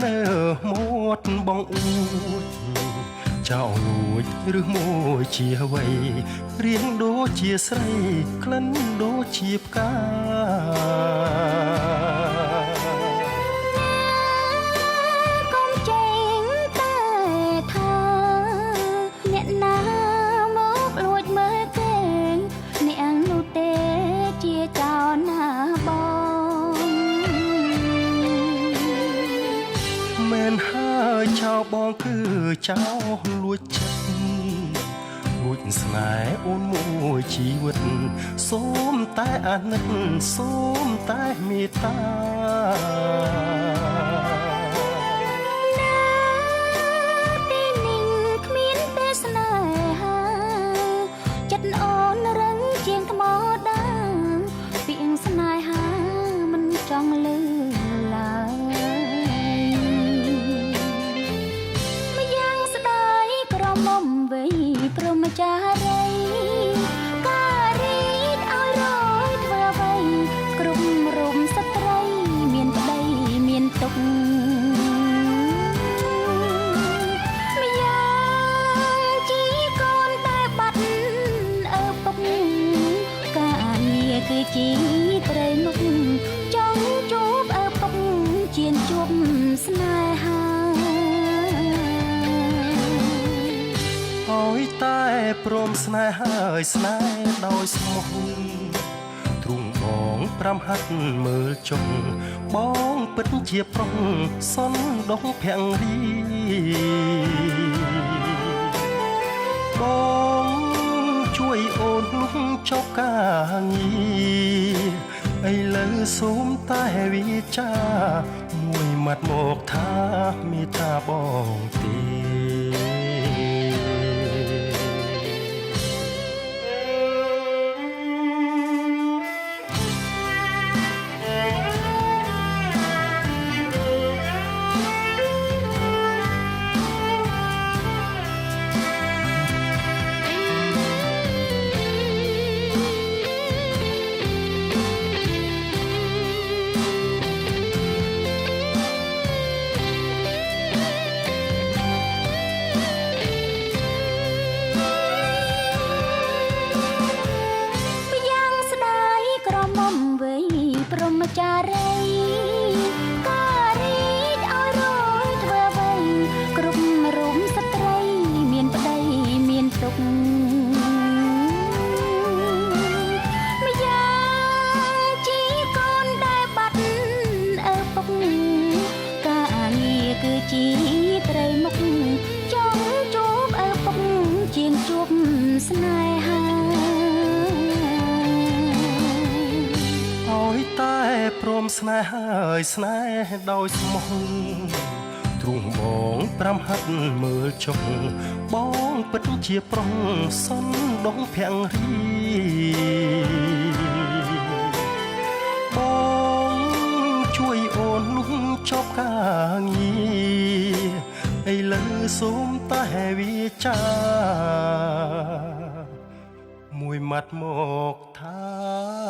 នៅមាត់បងអួតចោលលួចឬមួយជាអ្វីរៀងដូចជាស្រីក្លិនដូចជាផ្កាកុំចេញតែថាអ្នកណាមកលួចមើលគេអ្នកនោះទេជាចោរណាបងមែនហើយចោលបងគឺចោលលួចចិត្តលួចស្នេហ៍អូនមួយជីវិតសូមតែអាណិតសូមតែមេត្តាទីនេះគ្មានទេស្នេហាចិត្តអូនរឹងជាងថ្មដាពាក្យស្នេហាមិនចង់លឺឡើយម្យ៉ាងស្ដាយក្រមុំវ័យព្រមចារីការរីកឲ្យរយធ្វើអ្វីគ្រប់រុំស្ត្រីមានប្តីមានទុក្ខម្យ៉ាងជីកូនតែបាត់ឪពុកការងារគឺជាត្រីមុខចង់ជួបឪពុកជាងជួបស្នេហាឲ្យតែព្រមស្នេហ៍ហើយស្នេហ៍ដោយស្មោះទ្រូងបងប្រាំហាត់មើលចុងបងពិតជាប្រុងសនដងភង្រីបងជួយអូនលុះចប់ការងារឥឡូវសូមតែវិចាមួយម៉ាត់មកថាមេត្តាបងទេព្រមចារីការរីកឲ្យរយធ្វើអ្វីគ្រប់រុំស្ត្រីមានប្តីមានទុក្ខម្យ៉ាងជីកូនដែលបាត់ឪពុកការងារគឺជាត្រីមុខចង់ជួបឪពុកជាងជួបស្នេហាឲ្យតែព្រមស្នេហ៍ហើយស្នេហ៍ដោយស្មោះទ្រូងបងប្រាំហាត់មើលចុះបងពិតជាប្រុងសនដងភង្រីបងជួយអូនលុះចប់ការងារឥឡូវសូមតែវិចាមួយម៉ាត់មកថា